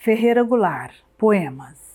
Ferreira Goulart, Poemas.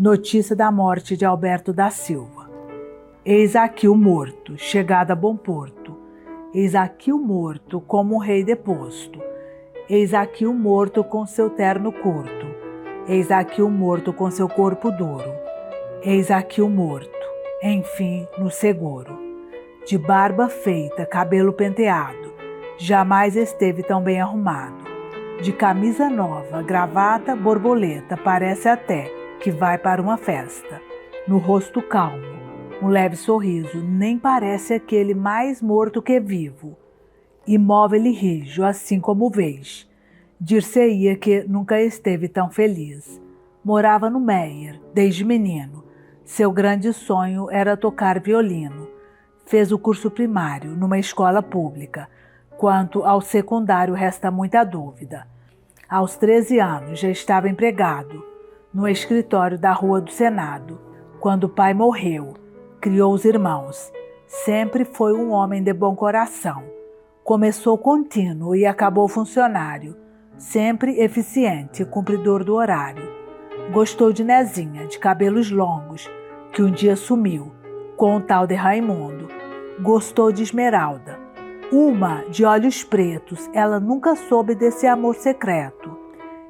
Notícia da morte de Alberto da Silva. Eis aqui o morto, chegado a bom porto. Eis aqui o morto, como um rei deposto. Eis aqui o morto com seu terno curto. Eis aqui o morto com seu corpo duro. Eis aqui o morto, enfim, no seguro. De barba feita, cabelo penteado, jamais esteve tão bem arrumado. De camisa nova, gravata, borboleta, parece até que vai para uma festa. No rosto calmo, um leve sorriso, nem parece aquele mais morto que vivo. Imóvel e rijo, assim como vês. Dir-se-ia que nunca esteve tão feliz. Morava no Meier, desde menino. Seu grande sonho era tocar violino. Fez o curso primário numa escola pública. Quanto ao secundário resta muita dúvida. Aos 13 anos já estava empregado no escritório da Rua do Senado. Quando o pai morreu, criou os irmãos. Sempre foi um homem de bom coração. Começou contínuo e acabou funcionário. Sempre eficiente e cumpridor do horário. Gostou de Nezinha, de cabelos longos, que um dia sumiu, com o tal de Raimundo. Gostou de Esmeralda. Uma de olhos pretos, ela nunca soube desse amor secreto.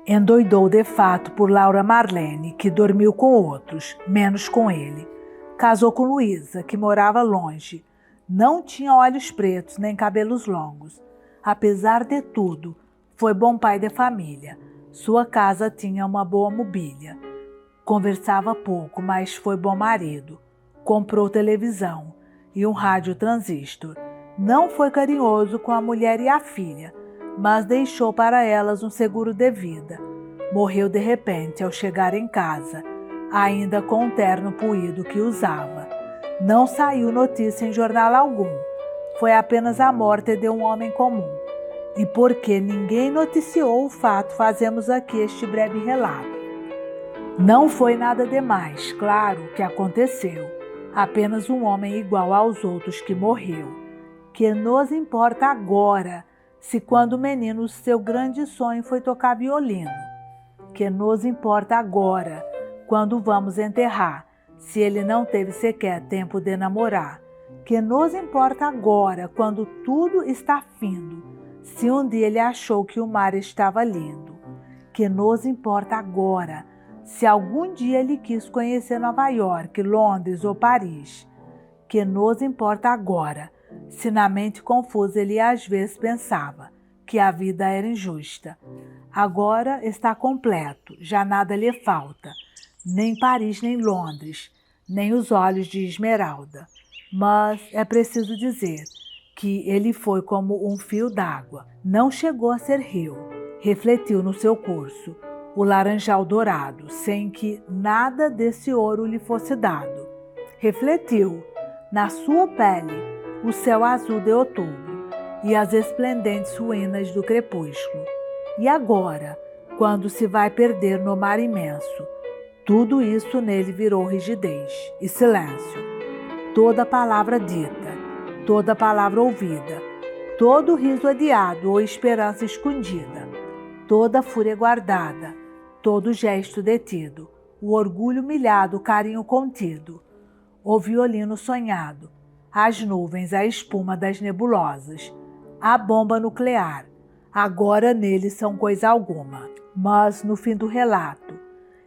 Endoidou de fato por Laura Marlene, que dormiu com outros, menos com ele. Casou com Luísa, que morava longe. Não tinha olhos pretos nem cabelos longos. Apesar de tudo, foi bom pai de família. Sua casa tinha uma boa mobília. Conversava pouco, mas foi bom marido. Comprou televisão e um rádio transistor. Não foi carinhoso com a mulher e a filha, mas deixou para elas um seguro de vida. Morreu de repente ao chegar em casa, ainda com o terno puído que usava. Não saiu notícia em jornal algum. Foi apenas a morte de um homem comum. E porque ninguém noticiou o fato, fazemos aqui este breve relato. Não foi nada demais, claro, que aconteceu. Apenas um homem igual aos outros que morreu. Que nos importa agora, se quando menino seu grande sonho foi tocar violino? Que nos importa agora, quando vamos enterrar, se ele não teve sequer tempo de namorar? Que nos importa agora, quando tudo está findo, se um dia ele achou que o mar estava lindo? Que nos importa agora, se algum dia ele quis conhecer Nova York, Londres ou Paris? Que nos importa agora, se na mente confusa ele às vezes pensava que a vida era injusta? Agora está completo, já nada lhe falta, nem Paris nem Londres, nem os olhos de Esmeralda. Mas é preciso dizer que ele foi como um fio d'água, não chegou a ser rio, refletiu no seu curso o laranjal dourado, sem que nada desse ouro lhe fosse dado. Refletiu na sua pele o céu azul de outubro e as esplendentes ruínas do crepúsculo. E agora, quando se vai perder no mar imenso, tudo isso nele virou rigidez e silêncio. Toda palavra dita, toda palavra ouvida, todo riso adiado ou esperança escondida, toda fúria guardada, todo gesto detido, o orgulho humilhado, o carinho contido, o violino sonhado, as nuvens, a espuma das nebulosas, a bomba nuclear, agora neles são coisa alguma. Mas, no fim do relato,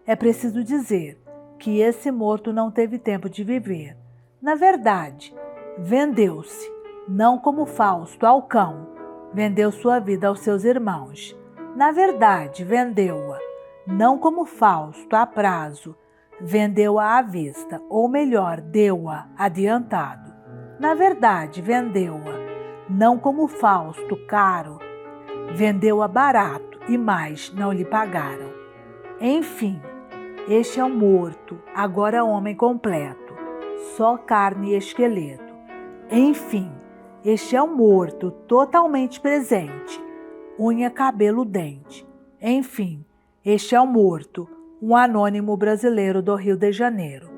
é preciso dizer que esse morto não teve tempo de viver. Na verdade, vendeu-se, não como Fausto ao cão, vendeu sua vida aos seus irmãos. Na verdade, vendeu-a, não como Fausto a prazo, vendeu-a à vista, ou melhor, deu-a adiantado. Na verdade, vendeu-a, não como Fausto caro, vendeu-a barato e mais não lhe pagaram. Enfim, este é o morto, agora homem completo, só carne e esqueleto. Enfim, este é o morto totalmente presente, unha, cabelo, dente. Enfim, este é o morto, um anônimo brasileiro do Rio de Janeiro,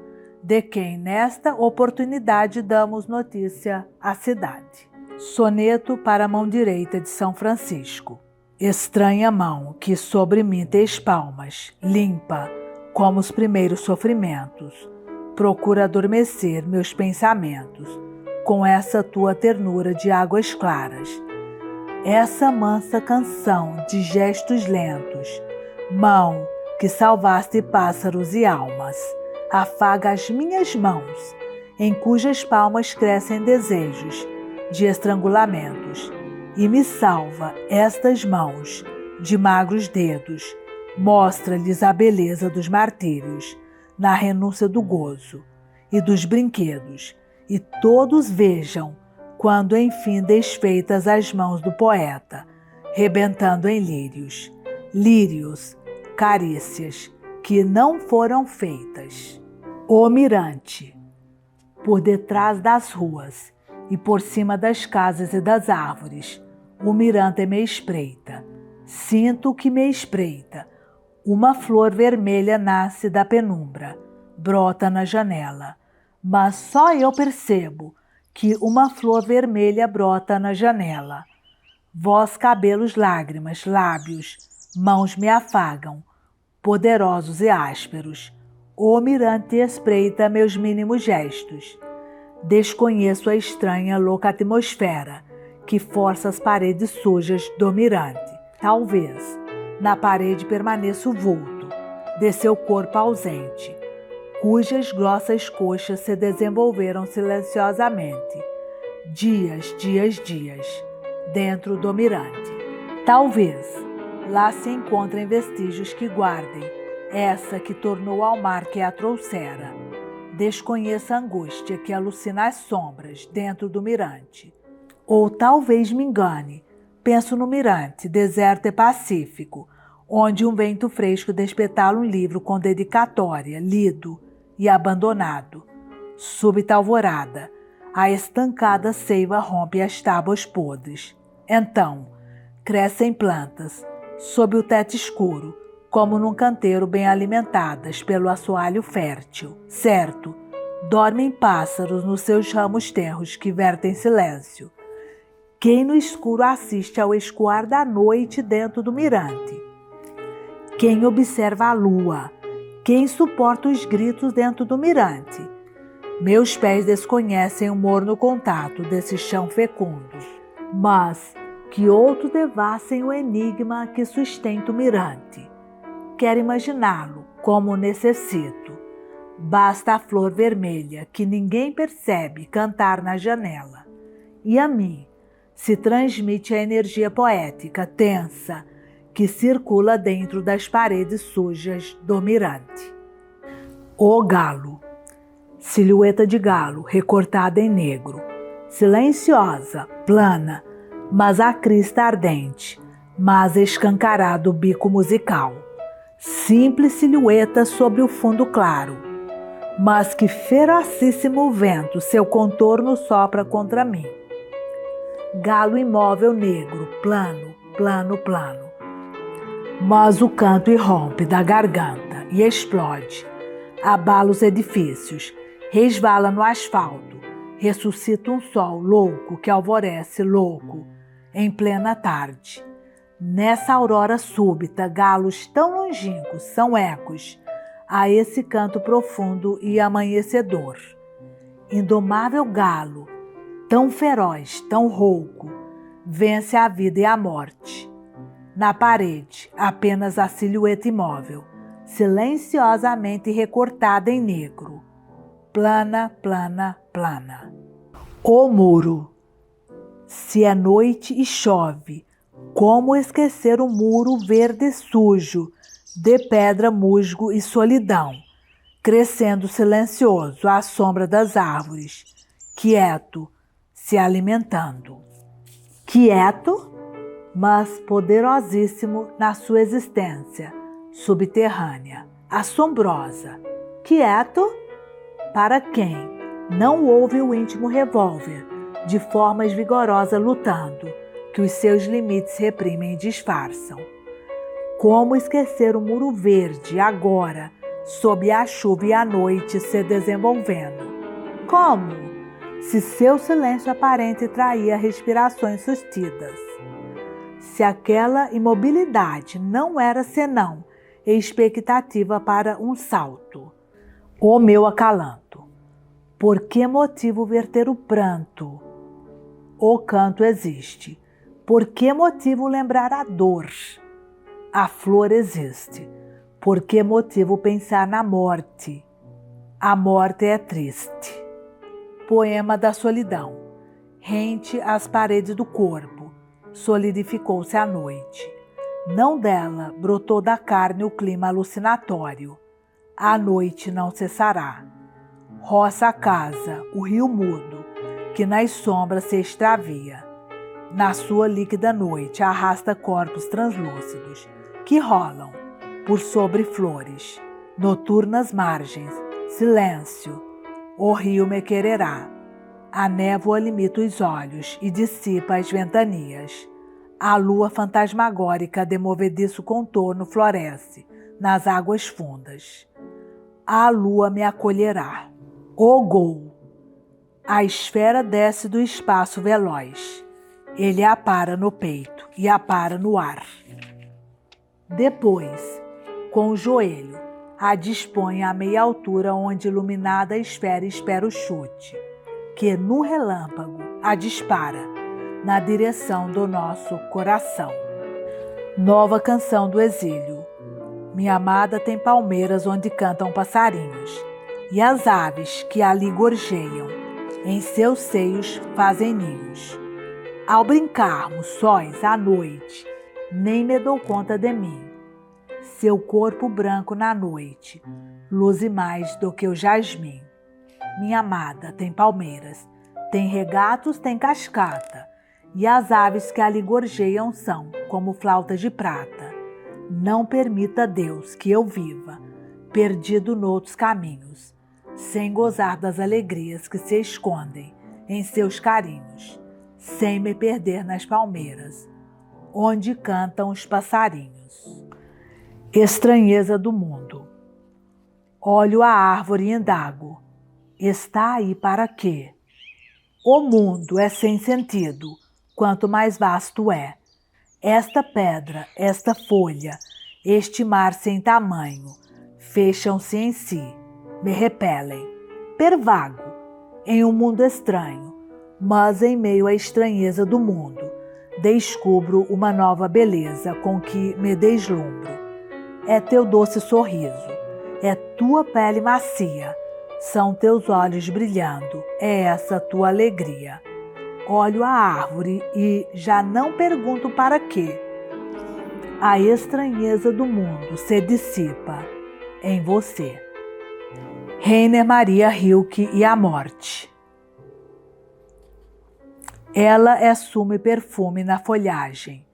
de quem nesta oportunidade damos notícia à cidade. Soneto para a mão direita de São Francisco. Estranha mão que sobre mim te espalmas, limpa como os primeiros sofrimentos, procura adormecer meus pensamentos com essa tua ternura de águas claras, essa mansa canção de gestos lentos, mão que salvaste pássaros e almas, afaga as minhas mãos, em cujas palmas crescem desejos de estrangulamentos, e me salva estas mãos de magros dedos, mostra-lhes a beleza dos martírios, na renúncia do gozo e dos brinquedos, e todos vejam, quando enfim desfeitas as mãos do poeta, rebentando em lírios, carícias, que não foram feitas. O mirante, por detrás das ruas e por cima das casas e das árvores, o mirante me espreita. Sinto que me espreita. Uma flor vermelha nasce da penumbra, brota na janela, mas só eu percebo que uma flor vermelha brota na janela. Vós, cabelos, lágrimas, lábios, mãos me afagam, poderosos e ásperos. O mirante espreita meus mínimos gestos. Desconheço a estranha, louca atmosfera que força as paredes sujas do mirante. Talvez na parede permaneça o vulto de seu corpo ausente, cujas grossas coxas se desenvolveram silenciosamente, dias, dentro do mirante. Talvez lá se encontrem vestígios que guardem essa que tornou ao mar que a trouxera. Desconheça a angústia que alucina as sombras dentro do mirante. Ou talvez me engane, penso no mirante, deserto e pacífico, onde um vento fresco despetala um livro com dedicatória, lido e abandonado. Súbita alvorada, a estancada seiva rompe as tábuas podres. Então, crescem plantas, sob o teto escuro, como num canteiro bem alimentadas pelo assoalho fértil. Certo, dormem pássaros nos seus ramos tenros que vertem silêncio. Quem no escuro assiste ao escoar da noite dentro do mirante? Quem observa a lua? Quem suporta os gritos dentro do mirante? Meus pés desconhecem o morno contato desse chão fecundo, mas que outros devassem o enigma que sustenta o mirante. Quero imaginá-lo como necessito. Basta a flor vermelha que ninguém percebe cantar na janela. E a mim se transmite a energia poética tensa que circula dentro das paredes sujas do mirante. O galo. Silhueta de galo recortada em negro. Silenciosa, plana, mas a crista ardente, mas escancarado o bico musical. Simples silhueta sobre o fundo claro, mas que ferocíssimo vento seu contorno sopra contra mim. Galo imóvel negro, plano, mas o canto irrompe da garganta e explode, abala os edifícios, resvala no asfalto, ressuscita um sol louco que alvorece louco em plena tarde. Nessa aurora súbita, galos tão longínquos são ecos, a esse canto profundo e amanhecedor. Indomável galo, tão feroz, tão rouco, vence a vida e a morte. Na parede, apenas a silhueta imóvel, silenciosamente recortada em negro. Plana, plana, plana. O muro. Se é noite e chove, como esquecer o muro verde sujo, de pedra, musgo e solidão, crescendo silencioso à sombra das árvores, quieto, se alimentando. Quieto, mas poderosíssimo na sua existência, subterrânea, assombrosa. Quieto, para quem não ouve o íntimo revólver, de formas vigorosas lutando, que os seus limites reprimem e disfarçam. Como esquecer o muro verde agora, sob a chuva e a noite se desenvolvendo? Como? Se seu silêncio aparente traía respirações sustidas. Se aquela imobilidade não era senão expectativa para um salto. O meu acalanto. Por que motivo verter o pranto? O canto existe. Por que motivo lembrar a dor? A flor existe. Por que motivo pensar na morte? A morte é triste. Poema da solidão. Rente às paredes do corpo, solidificou-se a noite. Não dela brotou da carne o clima alucinatório. A noite não cessará. Roça a casa, o rio mudo, que nas sombras se extravia. Na sua líquida noite arrasta corpos translúcidos, que rolam por sobre flores, noturnas margens, silêncio, o rio me quererá. A névoa limita os olhos e dissipa as ventanias. A lua fantasmagórica de movediço contorno floresce nas águas fundas. A lua me acolherá. O gol. A esfera desce do espaço veloz. Ele a para no peito e a para no ar. Depois, com o joelho, a dispõe à meia altura onde iluminada esfera espera o chute, que no relâmpago a dispara na direção do nosso coração. Nova canção do exílio. Minha amada tem palmeiras onde cantam passarinhos, e as aves que ali gorjeiam, em seus seios fazem ninhos. Ao brincarmos sóis à noite, nem me dou conta de mim. Seu corpo branco na noite, luze mais do que o jasmim. Minha amada tem palmeiras, tem regatos, tem cascata, e as aves que ali gorjeiam são como flautas de prata. Não permita, Deus, que eu viva, perdido noutros caminhos, sem gozar das alegrias que se escondem em seus carinhos, sem me perder nas palmeiras, onde cantam os passarinhos. Estranheza do mundo. Olho a árvore e indago. Está aí para quê? O mundo é sem sentido, quanto mais vasto é. Esta pedra, esta folha, este mar sem tamanho, fecham-se em si, me repelem. Pervago em um mundo estranho, mas em meio à estranheza do mundo, descubro uma nova beleza com que me deslumbro. É teu doce sorriso, é tua pele macia, são teus olhos brilhando, é essa tua alegria. Olho a árvore e já não pergunto para quê. A estranheza do mundo se dissipa em você. Rainer Maria Rilke e a morte. Ela é sumo e perfume na folhagem,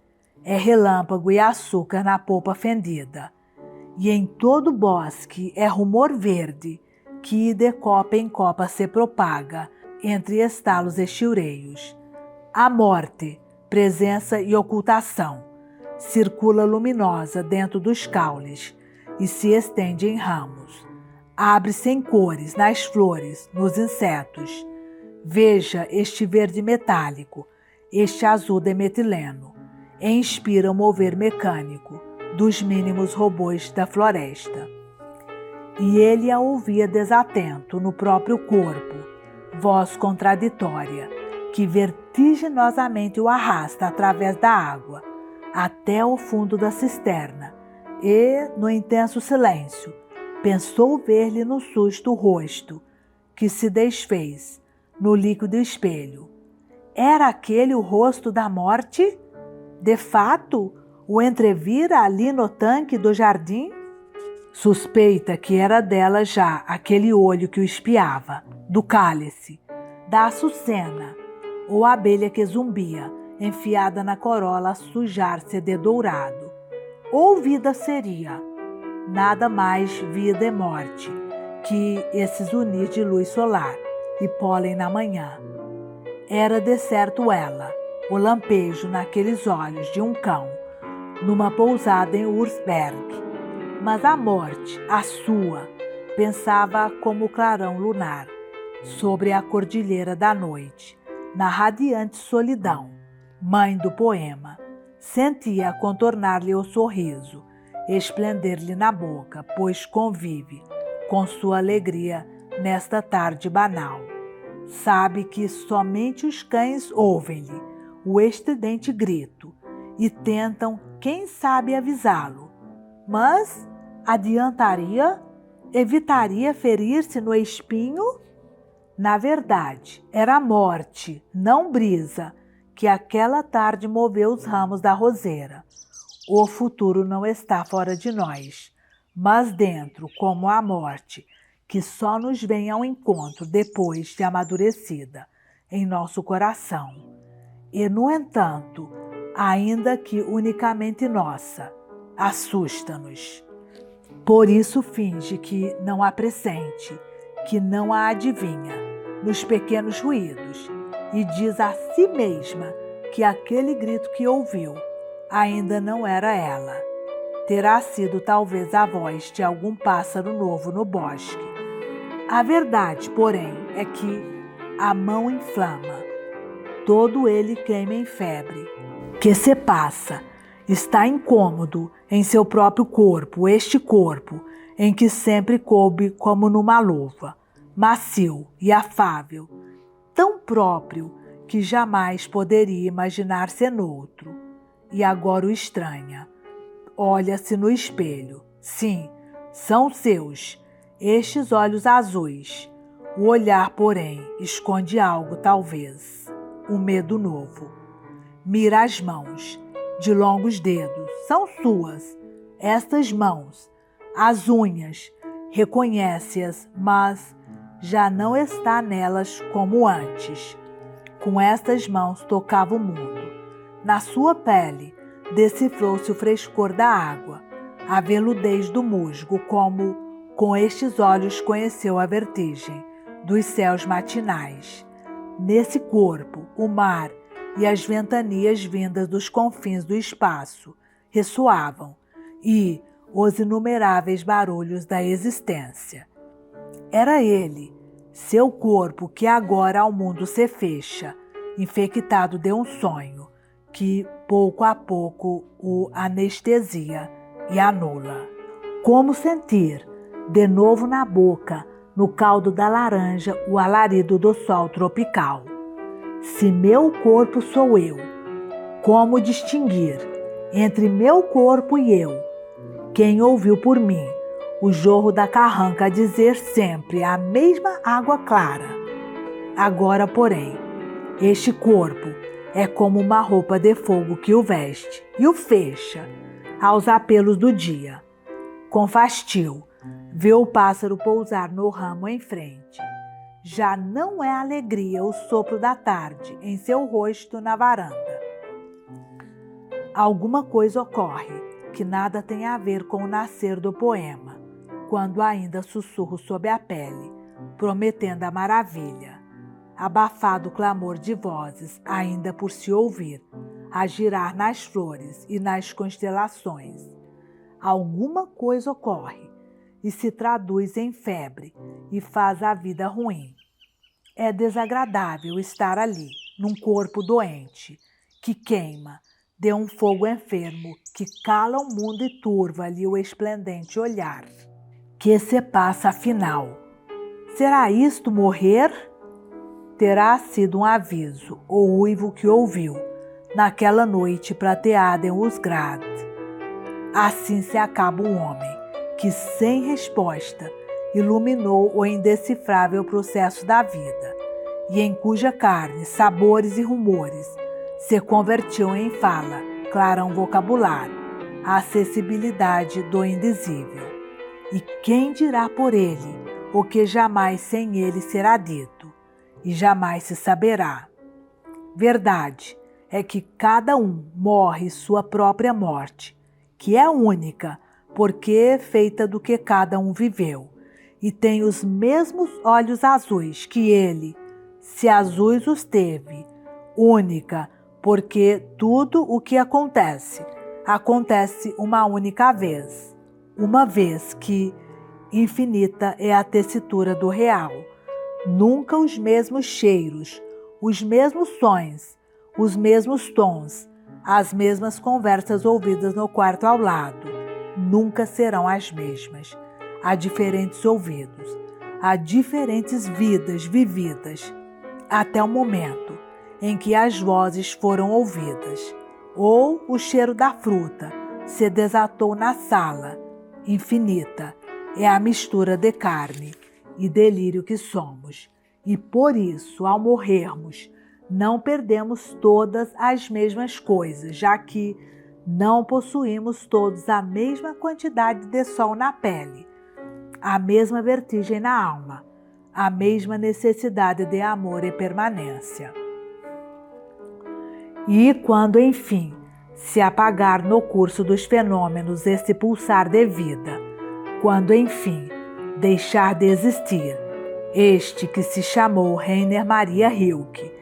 é relâmpago e açúcar na polpa fendida, e em todo bosque é rumor verde que de copa em copa se propaga entre estalos e chilreios. A morte, presença e ocultação, circula luminosa dentro dos caules e se estende em ramos. Abre-se em cores nas flores, nos insetos. Veja este verde metálico, este azul de metileno, e inspira o mover mecânico dos mínimos robôs da floresta. e ele a ouvia desatento no próprio corpo, voz contraditória, que vertiginosamente o arrasta através da água, até o fundo da cisterna, e, no intenso silêncio, pensou ver-lhe no susto o rosto, que se desfez no líquido espelho. Era aquele o rosto da morte? De fato, o entrevira ali no tanque do jardim? Suspeita que era dela já aquele olho que o espiava, do cálice, da açucena, ou abelha que zumbia, enfiada na corola a sujar-se de dourado. Ou vida seria, nada mais vida e morte, que esses unir de luz solar e pólen na manhã. Era de certo ela, o lampejo naqueles olhos de um cão, numa pousada em Wurzburg. Mas a morte, a sua, pensava como o clarão lunar, sobre a cordilheira da noite, na radiante solidão, mãe do poema. Sentia contornar-lhe o sorriso, esplender-lhe na boca, pois convive com sua alegria nesta tarde banal. Sabe que somente os cães ouvem-lhe o estridente grito e tentam, quem sabe, avisá-lo. Mas adiantaria? Evitaria ferir-se no espinho? Na verdade, era a morte, não brisa, que aquela tarde moveu os ramos da roseira. O futuro não está fora de nós, mas dentro, como a morte, que só nos vem ao encontro depois de amadurecida, em nosso coração. E, no entanto, ainda que unicamente nossa, assusta-nos. Por isso finge que não a pressente, que não a adivinha, nos pequenos ruídos, e diz a si mesma que aquele grito que ouviu ainda não era ela. Terá sido talvez a voz de algum pássaro novo no bosque. A verdade, porém, é que a mão inflama, todo ele queima em febre, que se passa, está incômodo em seu próprio corpo, este corpo em que sempre coube como numa luva, macio e afável, tão próprio que jamais poderia imaginar-se noutro. E agora o estranha. Olha-se no espelho. Sim, são seus, estes olhos azuis. O olhar, porém, esconde algo, talvez, um medo novo. Mira as mãos, de longos dedos, são suas, estas mãos, as unhas, reconhece-as, mas já não está nelas como antes. Com estas mãos tocava o mundo. Na sua pele decifrou-se o frescor da água, a veludez do musgo, como com estes olhos conheceu a vertigem dos céus matinais. Nesse corpo, o mar e as ventanias vindas dos confins do espaço ressoavam, e os inumeráveis barulhos da existência. Era ele, seu corpo que agora ao mundo se fecha, infectado de um sonho, que pouco a pouco o anestesia e anula. Como sentir, de novo na boca, no caldo da laranja, o alarido do sol tropical. Se meu corpo sou eu, como distinguir entre meu corpo e eu? Quem ouviu por mim o jorro da carranca dizer sempre a mesma água clara? Agora, porém, este corpo é como uma roupa de fogo que o veste e o fecha aos apelos do dia. Com fastio, vê o pássaro pousar no ramo em frente. Já não é alegria o sopro da tarde em seu rosto na varanda. Alguma coisa ocorre que nada tem a ver com o nascer do poema, quando ainda sussurro sob a pele, prometendo a maravilha. Abafado clamor de vozes ainda por se ouvir, a girar nas flores e nas constelações. Alguma coisa ocorre e se traduz em febre e faz a vida ruim. É desagradável estar ali, num corpo doente, que queima, de um fogo enfermo que cala o mundo e turva-lhe o esplendente olhar. Que se passa afinal? Será isto morrer? Terá sido um aviso, o uivo que ouviu, naquela noite prateada em Usgrad. Assim se acaba o homem, que sem resposta iluminou o indecifrável processo da vida, e em cuja carne, sabores e rumores se convertiu em fala, clarão vocabulário, a acessibilidade do indizível. E quem dirá por ele o que jamais sem ele será dito, e jamais se saberá? Verdade é que cada um morre sua própria morte, que é única, porque é feita do que cada um viveu, e tem os mesmos olhos azuis que ele, se azuis os teve, única, porque tudo o que acontece, acontece uma única vez, uma vez que infinita é a tessitura do real. Nunca os mesmos cheiros, os mesmos sons, os mesmos tons, as mesmas conversas ouvidas no quarto ao lado, nunca serão as mesmas. Há diferentes ouvidos, há diferentes vidas vividas, até o momento em que as vozes foram ouvidas, ou o cheiro da fruta se desatou na sala. Infinita é a mistura de carne e delírio que somos, e por isso, ao morrermos, não perdemos todas as mesmas coisas, já que não possuímos todos a mesma quantidade de sol na pele, a mesma vertigem na alma, a mesma necessidade de amor e permanência. E quando, enfim, se apagar no curso dos fenômenos esse pulsar de vida, quando, enfim, deixar de existir este que se chamou Rainer Maria Rilke,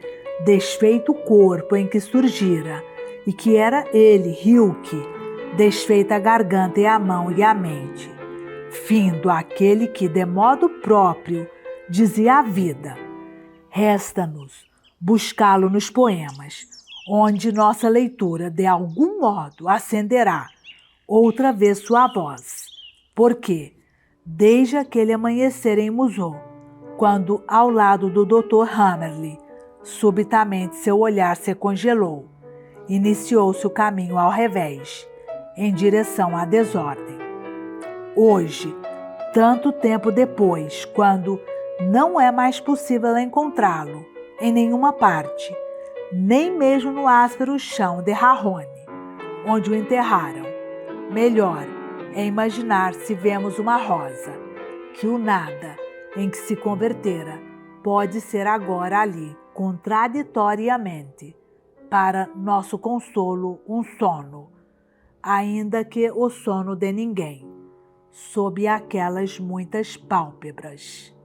desfeito o corpo em que surgira, e que era ele, Rilke, desfeita a garganta e a mão e a mente, findo aquele que, de modo próprio, dizia a vida. Resta-nos buscá-lo nos poemas, onde nossa leitura, de algum modo, acenderá outra vez sua voz, porque, desde aquele amanhecer em Musou, quando, ao lado do Dr. Hammerly, subitamente seu olhar se congelou, iniciou-se o caminho ao revés, em direção à desordem. Hoje, tanto tempo depois, quando não é mais possível encontrá-lo em nenhuma parte, nem mesmo no áspero chão de Rahone, onde o enterraram, melhor é imaginar se vemos uma rosa, que o nada em que se convertera pode ser agora ali, contraditoriamente, para nosso consolo um sono, ainda que o sono de ninguém, sob aquelas muitas pálpebras.